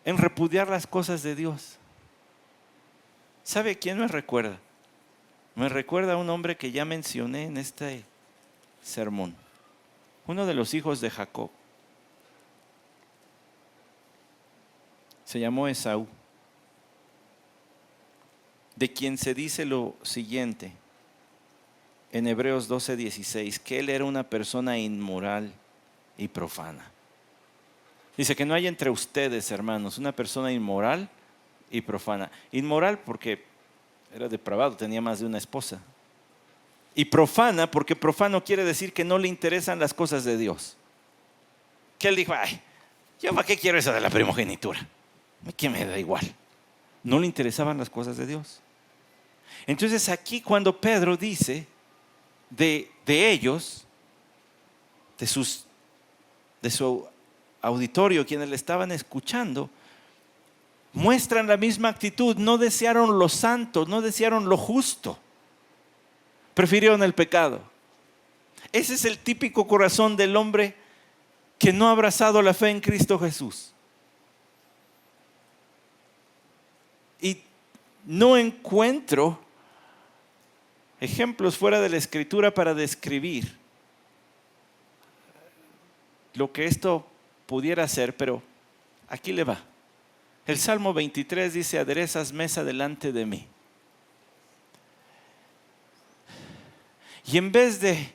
En repudiar las cosas de Dios. ¿Sabe quién me recuerda? Me recuerda a un hombre que ya mencioné en este sermón. Uno de los hijos de Jacob. Se llamó Esaú. De quien se dice lo siguiente en Hebreos 12:16, que él era una persona inmoral y profana. Dice que no hay entre ustedes, hermanos, una persona inmoral y profana. Inmoral porque era depravado, tenía más de una esposa. Y profana porque profano quiere decir que no le interesan las cosas de Dios. Que él dijo: ay, ¿Yo para qué quiero eso de la primogenitura? ¿A qué me da igual? No le interesaban las cosas de Dios. Entonces aquí cuando Pedro dice de ellos, de su auditorio, quienes le estaban escuchando, muestran la misma actitud. No desearon lo santo, no desearon lo justo. Prefirieron el pecado. Ese es el típico corazón del hombre que no ha abrazado la fe en Cristo Jesús. Y no encuentro ejemplos fuera de la Escritura para describir lo que esto pudiera ser, pero aquí le va. El Salmo 23 dice: aderezas mesa delante de mí. Y en vez de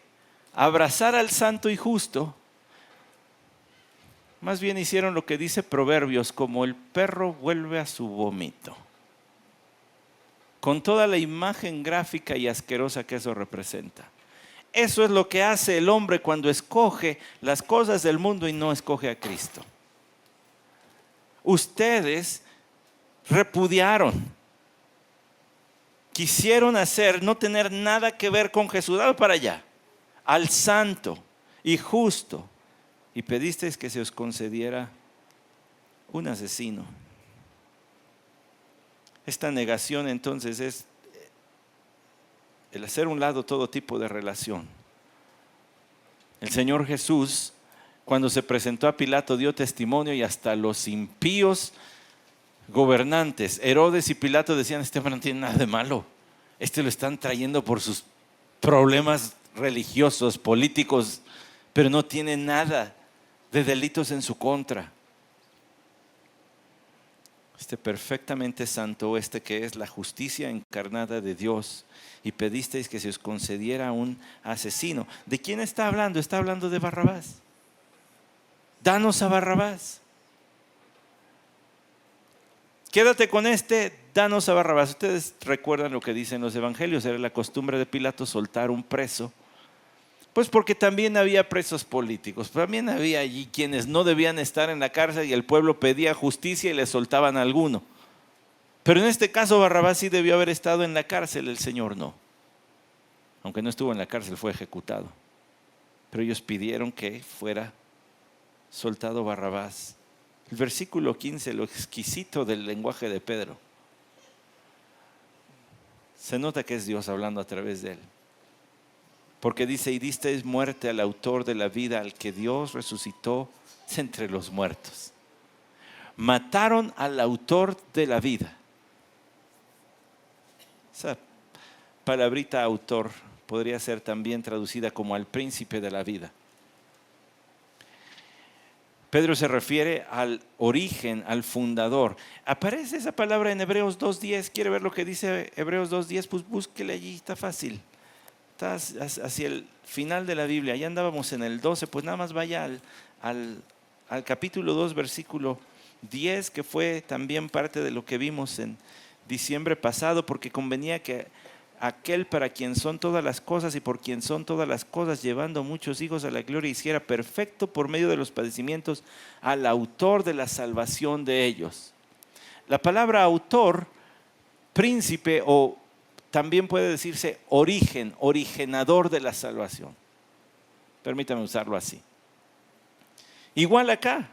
abrazar al santo y justo, más bien hicieron lo que dice Proverbios: como el perro vuelve a su vómito, con toda la imagen gráfica y asquerosa que eso representa. Eso es lo que hace el hombre cuando escoge las cosas del mundo y no escoge a Cristo. Ustedes repudiaron, quisieron no tener nada que ver con Jesús. Dale para allá, al santo y justo, y pedisteis que se os concediera un asesino. Esta negación entonces es el hacer a un lado todo tipo de relación. El Señor Jesús, cuando se presentó a Pilato, dio testimonio, y hasta los impíos gobernantes, Herodes y Pilato, decían: este hombre no tiene nada de malo, lo están trayendo por sus problemas religiosos, políticos, pero no tiene nada de delitos en su contra. Perfectamente santo, que es la justicia encarnada de Dios, y pedisteis que se os concediera un asesino. ¿De quién está hablando? Está hablando de Barrabás. Danos a Barrabás. Quédate con danos a Barrabás. Ustedes recuerdan lo que dicen los evangelios: era la costumbre de Pilato soltar un preso. Pues porque también había presos políticos, también había allí quienes no debían estar en la cárcel, y el pueblo pedía justicia y le soltaban a alguno. Pero en este caso Barrabás sí debió haber estado en la cárcel, el Señor no. Aunque no estuvo en la cárcel, fue ejecutado. Pero ellos pidieron que fuera soltado Barrabás. El versículo 15, lo exquisito del lenguaje de Pedro. Se nota que es Dios hablando a través de él. Porque dice: y disteis muerte al autor de la vida, al que Dios resucitó entre los muertos. Mataron al autor de la vida. Esa palabrita autor podría ser también traducida como al príncipe de la vida. Pedro se refiere al origen, al fundador. Aparece esa palabra en Hebreos 2.10. ¿Quiere ver lo que dice Hebreos 2.10? Pues búsquele allí, está fácil. Está hacia el final de la Biblia. Ya andábamos en el 12, pues nada más vaya al capítulo 2, versículo 10, que fue también parte de lo que vimos en diciembre pasado, porque convenía que aquel para quien son todas las cosas y por quien son todas las cosas, llevando muchos hijos a la gloria, hiciera perfecto por medio de los padecimientos al autor de la salvación de ellos. La palabra autor, príncipe, o también puede decirse origen, originador de la salvación. Permítame usarlo así. Igual acá,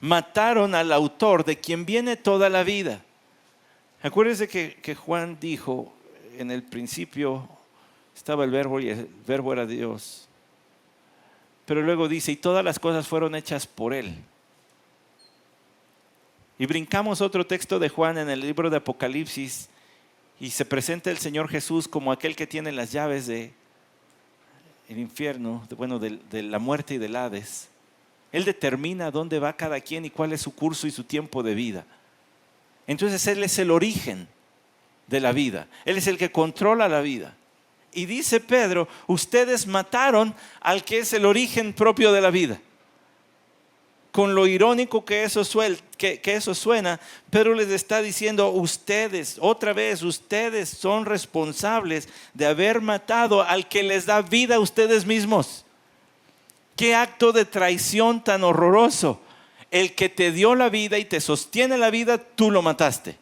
mataron al autor de quien viene toda la vida. Acuérdense que Juan dijo: en el principio estaba el verbo, y el verbo era Dios. Pero luego dice: y todas las cosas fueron hechas por él. Y brincamos otro texto de Juan en el libro de Apocalipsis, y se presenta el Señor Jesús como aquel que tiene las llaves del infierno, de la muerte y del Hades. Él determina dónde va cada quien y cuál es su curso y su tiempo de vida. Entonces Él es el origen de la vida. Él es el que controla la vida. Y dice Pedro: ustedes mataron al que es el origen propio de la vida. Con lo irónico que eso suena, Pedro les está diciendo: ustedes, otra vez, ustedes son responsables de haber matado al que les da vida a ustedes mismos. ¡Qué acto de traición tan horroroso! El que te dio la vida y te sostiene la vida, tú lo mataste.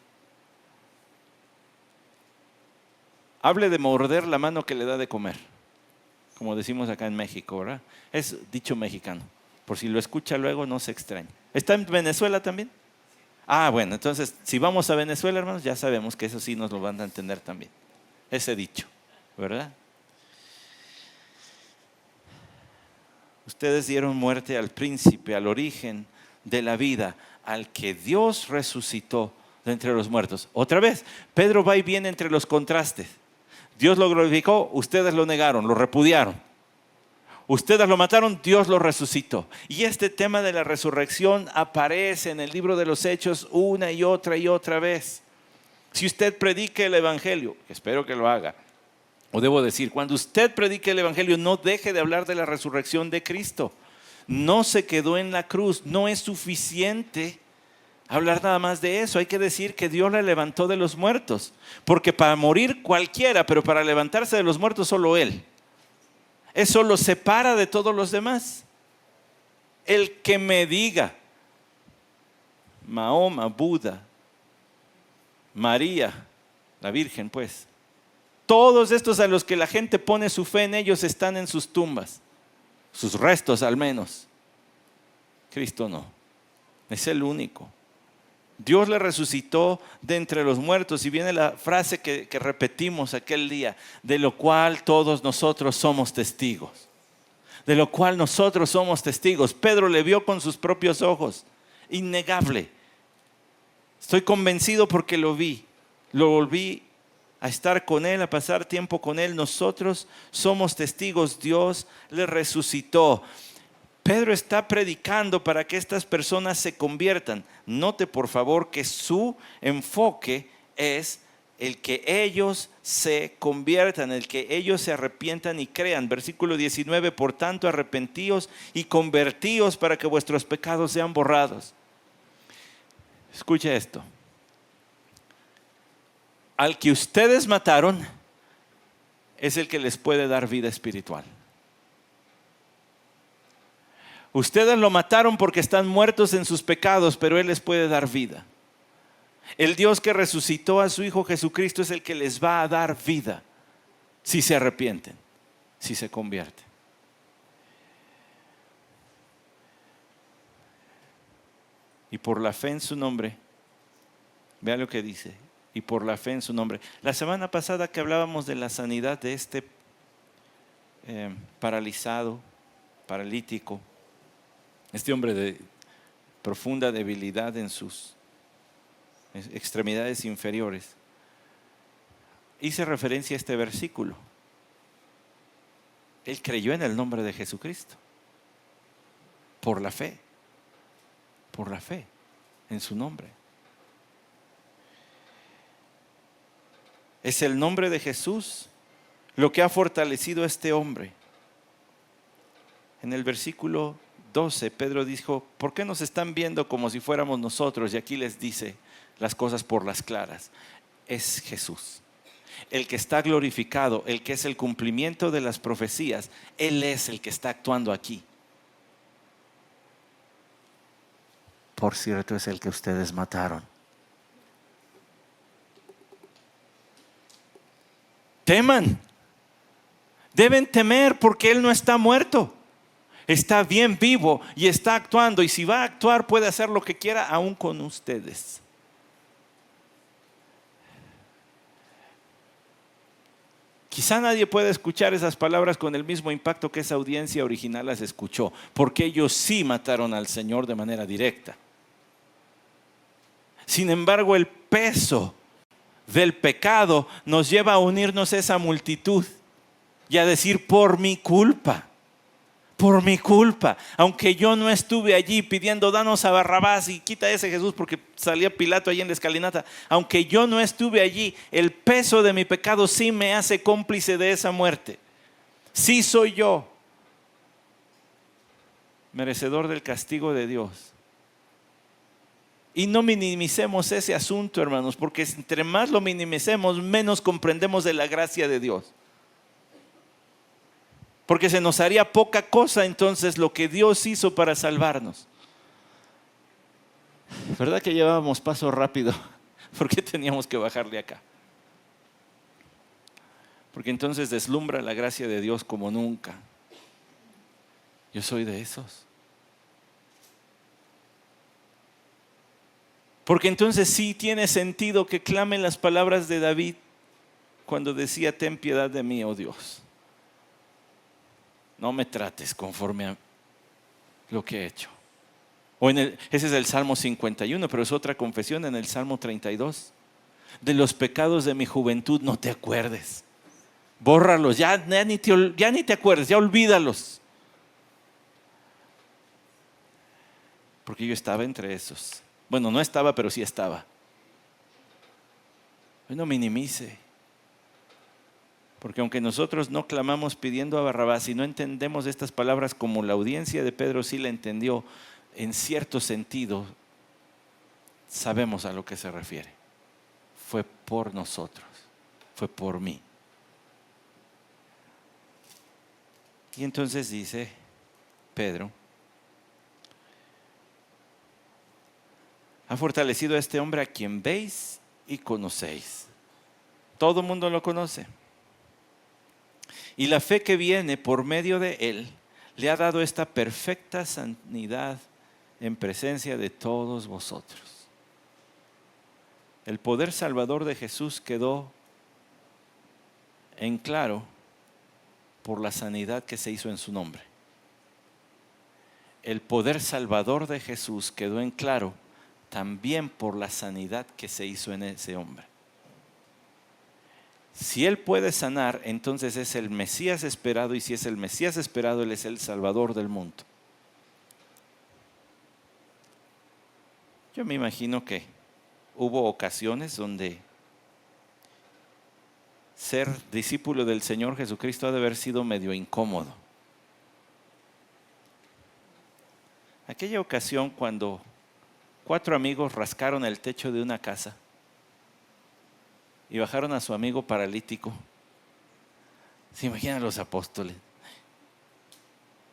Hable de morder la mano que le da de comer, como decimos acá en México, ¿verdad? Es dicho mexicano. Por si lo escucha luego, no se extrañe. ¿Está en Venezuela también? Ah, bueno, entonces, si vamos a Venezuela, hermanos, ya sabemos que eso sí nos lo van a entender también. Ese dicho, ¿verdad? Ustedes dieron muerte al príncipe, al origen de la vida, al que Dios resucitó de entre los muertos. Otra vez, Pedro va y viene entre los contrastes. Dios lo glorificó, ustedes lo negaron, lo repudiaron. Ustedes lo mataron, Dios lo resucitó. Y este tema de la resurrección aparece en el libro de los Hechos una y otra vez. Si usted predica el Evangelio, espero que lo haga, o debo decir, cuando usted predique el Evangelio, no deje de hablar de la resurrección de Cristo. No se quedó en la cruz, no es suficiente hablar nada más de eso. Hay que decir que Dios la levantó de los muertos, porque para morir cualquiera, pero para levantarse de los muertos solo Él. Eso lo separa de todos los demás. El que me diga, Mahoma, Buda, María, la Virgen, pues, todos estos a los que la gente pone su fe en ellos están en sus tumbas, sus restos al menos. Cristo no, es el único. Dios le resucitó de entre los muertos, y viene la frase que repetimos aquel día, de lo cual todos nosotros somos testigos. De lo cual nosotros somos testigos. Pedro le vio con sus propios ojos, innegable. Estoy convencido porque lo vi, lo volví a estar con Él, a pasar tiempo con Él. Nosotros somos testigos, Dios le resucitó. Pedro está predicando para que estas personas se conviertan. Note por favor que su enfoque es el que ellos se conviertan, el que ellos se arrepientan y crean. Versículo 19, por tanto arrepentíos y convertíos para que vuestros pecados sean borrados. Escucha esto. Al que ustedes mataron es el que les puede dar vida espiritual. Ustedes lo mataron porque están muertos en sus pecados, pero Él les puede dar vida. El Dios que resucitó a su Hijo Jesucristo es el que les va a dar vida si se arrepienten, si se convierten. Y por la fe en su nombre, vea lo que dice, y por la fe en su nombre. La semana pasada que hablábamos de la sanidad de este paralítico, este hombre de profunda debilidad en sus extremidades inferiores, hice referencia a este versículo. Él creyó en el nombre de Jesucristo por la fe en su nombre. Es el nombre de Jesús lo que ha fortalecido a este hombre. En el versículo 12, Pedro dijo, ¿por qué nos están viendo como si fuéramos nosotros? Y aquí les dice las cosas por las claras. Es Jesús, el que está glorificado, el que es el cumplimiento de las profecías. Él es el que está actuando aquí. Por cierto, es el que ustedes mataron. Teman. Deben temer porque Él no está muerto. Está bien vivo y está actuando. Y si va a actuar, puede hacer lo que quiera aún con ustedes. Quizá nadie pueda escuchar esas palabras con el mismo impacto que esa audiencia original las escuchó, porque ellos sí mataron al Señor de manera directa. Sin embargo, el peso del pecado nos lleva a unirnos a esa multitud y a decir, por mi culpa, aunque yo no estuve allí pidiendo danos a Barrabás y quita ese Jesús, porque salía Pilato allí en la escalinata, aunque yo no estuve allí, el peso de mi pecado sí me hace cómplice de esa muerte. Sí soy yo merecedor del castigo de Dios. Y no minimicemos ese asunto, hermanos, porque entre más lo minimicemos, menos comprendemos de la gracia de Dios. Porque se nos haría poca cosa entonces lo que Dios hizo para salvarnos. ¿Verdad que llevábamos paso rápido? ¿Por qué teníamos que bajarle acá? Porque entonces deslumbra la gracia de Dios como nunca. Yo soy de esos. Porque entonces sí tiene sentido que clamen las palabras de David cuando decía: ten piedad de mí, oh Dios. No me trates conforme a lo que he hecho. Ese es el Salmo 51, pero es otra confesión en el Salmo 32. De los pecados de mi juventud no te acuerdes. Bórralos, ya ni te acuerdes, ya olvídalos. Porque yo estaba entre esos. Bueno, no estaba, pero sí estaba. No minimice. Porque aunque nosotros no clamamos pidiendo a Barrabás y no entendemos estas palabras como la audiencia de Pedro sí la entendió, en cierto sentido sabemos a lo que se refiere. Fue por nosotros, fue por mí. Y entonces dice Pedro: ha fortalecido a este hombre a quien veis y conocéis. Todo el mundo lo conoce. Y la fe que viene por medio de él le ha dado esta perfecta sanidad en presencia de todos vosotros. El poder salvador de Jesús quedó en claro por la sanidad que se hizo en su nombre. El poder salvador de Jesús quedó en claro también por la sanidad que se hizo en ese hombre. Si Él puede sanar, entonces es el Mesías esperado, y si es el Mesías esperado, Él es el Salvador del mundo. Yo me imagino que hubo ocasiones donde ser discípulo del Señor Jesucristo ha de haber sido medio incómodo. Aquella ocasión cuando 4 amigos rascaron el techo de una casa y bajaron a su amigo paralítico. ¿Se imaginan los apóstoles?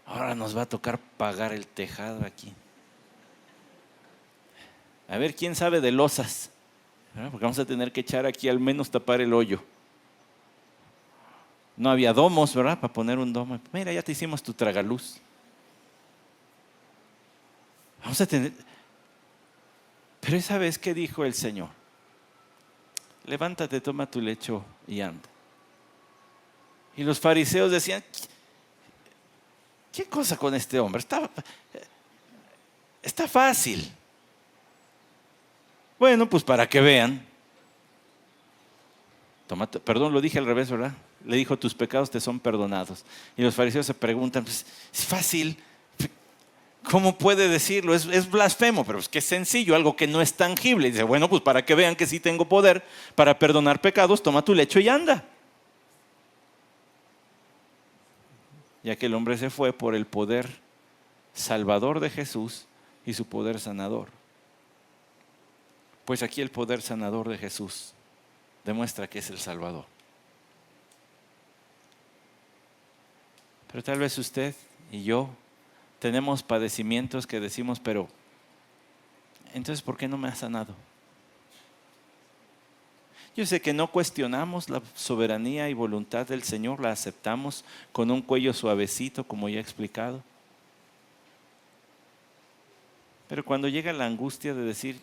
Ahora nos va a tocar pagar el tejado aquí. A ver quién sabe de losas, ¿verdad? Porque vamos a tener que echar aquí, al menos tapar el hoyo. No había domos, ¿verdad? Para poner un domo. Mira, ya te hicimos tu tragaluz. Vamos a tener... Pero esa vez, ¿qué dijo el Señor? Levántate, toma tu lecho y anda. Y los fariseos decían: ¿qué cosa con este hombre? Está fácil. Bueno, pues para que vean. Perdón, lo dije al revés, ¿verdad? Le dijo: tus pecados te son perdonados. Y los fariseos se preguntan: pues es fácil, ¿cómo puede decirlo? Es blasfemo, pero es que es sencillo, algo que no es tangible. Y dice: bueno, pues para que vean que sí tengo poder para perdonar pecados, toma tu lecho y anda. Ya que el hombre se fue por el poder salvador de Jesús y su poder sanador. Pues aquí el poder sanador de Jesús demuestra que es el Salvador. Pero tal vez usted y yo tenemos padecimientos que decimos: pero entonces ¿por qué no me ha sanado? Yo sé que no cuestionamos la soberanía y voluntad del Señor, la aceptamos con un cuello suavecito, como ya he explicado. Pero cuando llega la angustia de decir: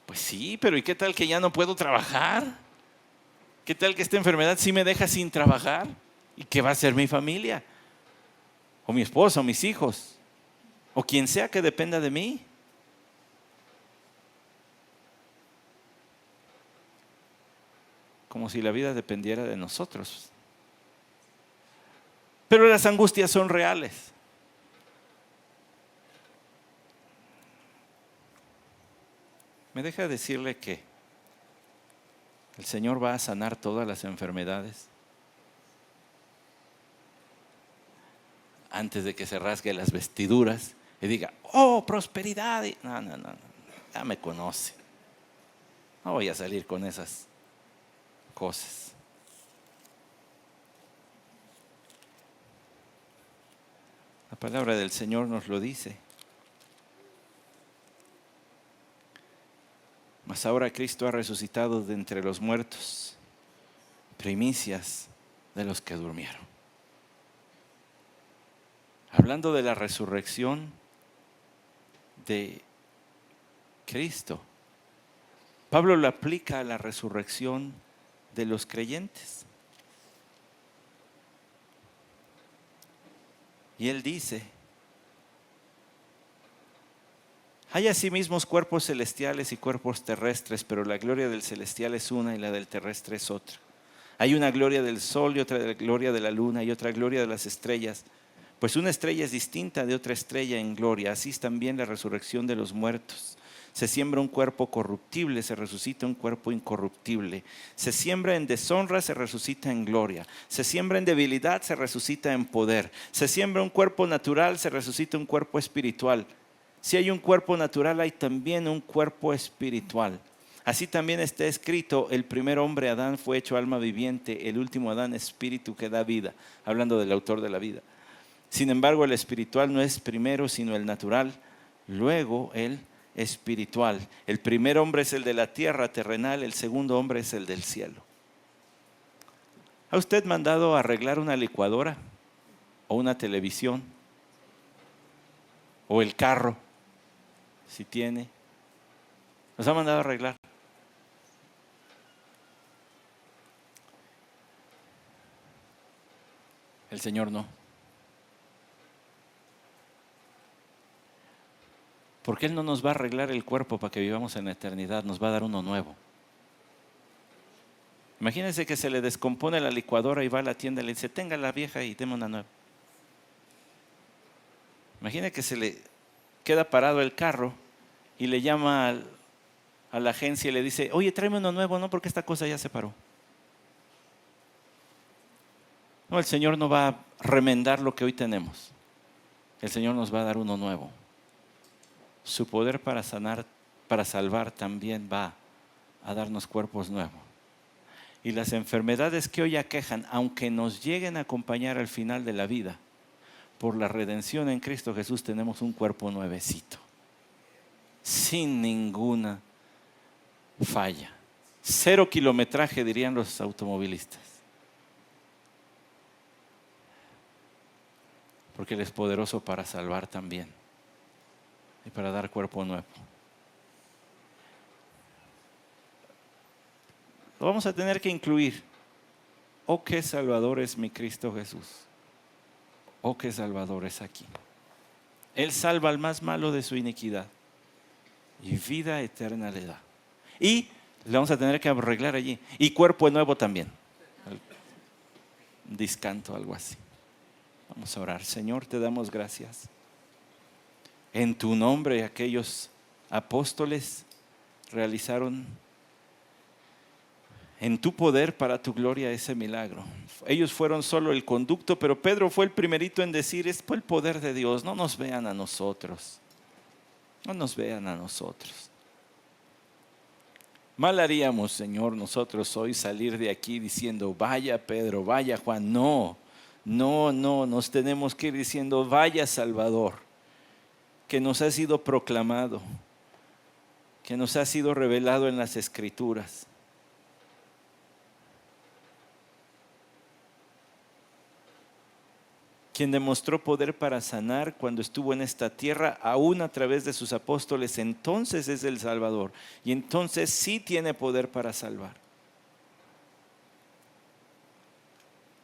pues sí, pero ¿y qué tal que ya no puedo trabajar? ¿Qué tal que esta enfermedad sí me deja sin trabajar? ¿Y qué va a hacer mi familia? O mi esposa, o mis hijos, o quien sea que dependa de mí. Como si la vida dependiera de nosotros. Pero las angustias son reales. Me deja decirle que el Señor va a sanar todas las enfermedades antes de que se rasgue las vestiduras y diga: oh, prosperidad. No, ya me conoce. No voy a salir con esas cosas. La palabra del Señor nos lo dice. Mas ahora Cristo ha resucitado de entre los muertos, primicias de los que durmieron. Hablando de la resurrección de Cristo, Pablo lo aplica a la resurrección de los creyentes. Y él dice: hay asimismo cuerpos celestiales y cuerpos terrestres, pero la gloria del celestial es una y la del terrestre es otra. Hay una gloria del sol y otra gloria de la luna y otra gloria de las estrellas, pues una estrella es distinta de otra estrella en gloria. Así es también la resurrección de los muertos. Se siembra un cuerpo corruptible, se resucita un cuerpo incorruptible. Se siembra en deshonra, se resucita en gloria. Se siembra en debilidad, se resucita en poder. Se siembra un cuerpo natural, se resucita un cuerpo espiritual. Si hay un cuerpo natural, hay también un cuerpo espiritual. Así también está escrito: el primer hombre, Adán, fue hecho alma viviente, el último Adán, espíritu que da vida. Hablando del autor de la vida. Sin embargo, el espiritual no es primero, sino el natural, luego el espiritual. El primer hombre es el de la tierra terrenal, el segundo hombre es el del cielo. ¿Ha usted mandado a arreglar una licuadora o una televisión o el carro? Si tiene, nos ha mandado a arreglar. El Señor no. Porque Él no nos va a arreglar el cuerpo para que vivamos en la eternidad, nos va a dar uno nuevo. Imagínense que se le descompone la licuadora y va a la tienda y le dice: tenga la vieja y deme una nueva. Imagínense que se le queda parado el carro y le llama a la agencia y le dice: oye, tráeme uno nuevo, no, porque esta cosa ya se paró. No, el Señor no va a remendar lo que hoy tenemos. El Señor nos va a dar uno nuevo. Su poder para sanar, para salvar, también va a darnos cuerpos nuevos. Y las enfermedades que hoy aquejan, aunque nos lleguen a acompañar al final de la vida, por la redención en Cristo Jesús tenemos un cuerpo nuevecito, sin ninguna falla. 0 kilometraje, dirían los automovilistas. Porque Él es poderoso para salvar también y para dar cuerpo nuevo. Lo vamos a tener que incluir. Oh, qué Salvador es mi Cristo Jesús. Oh, qué Salvador es aquí. Él salva al más malo de su iniquidad y vida eterna le da. Y le vamos a tener que arreglar allí. Y cuerpo nuevo también. Un discanto, algo así. Vamos a orar. Señor, te damos gracias. En tu nombre aquellos apóstoles realizaron en tu poder para tu gloria ese milagro. Ellos fueron solo el conducto, pero Pedro fue el primerito en decir: es por el poder de Dios, no nos vean a nosotros. No nos vean a nosotros. Mal haríamos, Señor, nosotros hoy salir de aquí diciendo: vaya Pedro, vaya Juan. No, nos tenemos que ir diciendo: vaya Salvador, que nos ha sido proclamado, que nos ha sido revelado en las Escrituras. Quien demostró poder para sanar cuando estuvo en esta tierra, aún a través de sus apóstoles, entonces es el Salvador. Y entonces sí tiene poder para salvar.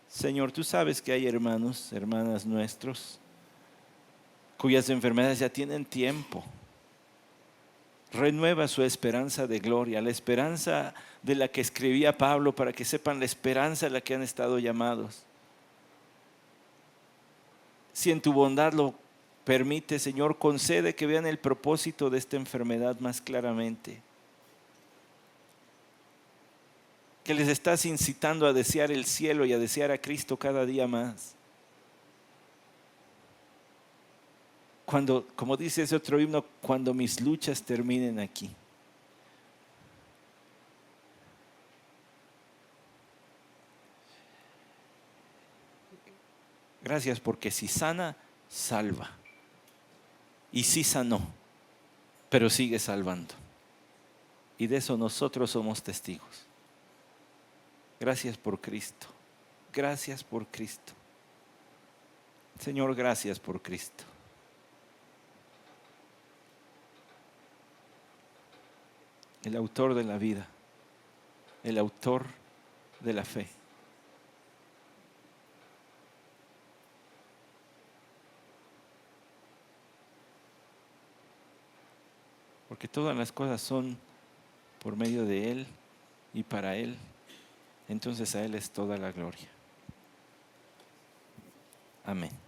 Señor, tú sabes que hay hermanos, hermanas nuestros, cuyas enfermedades ya tienen tiempo. Renueva su esperanza de gloria, la esperanza de la que escribía Pablo, para que sepan la esperanza a la que han estado llamados. Si en tu bondad lo permite, Señor, concede que vean el propósito de esta enfermedad más claramente. Que les estás incitando a desear el cielo y a desear a Cristo cada día más. Cuando, como dice ese otro himno, cuando mis luchas terminen aquí. Gracias, porque si sana, salva. Y sí sanó, pero sigue salvando. Y de eso nosotros somos testigos. Gracias por Cristo. Gracias por Cristo. Señor, gracias por Cristo. El autor de la vida, el autor de la fe. Porque todas las cosas son por medio de Él y para Él. Entonces a Él es toda la gloria. Amén.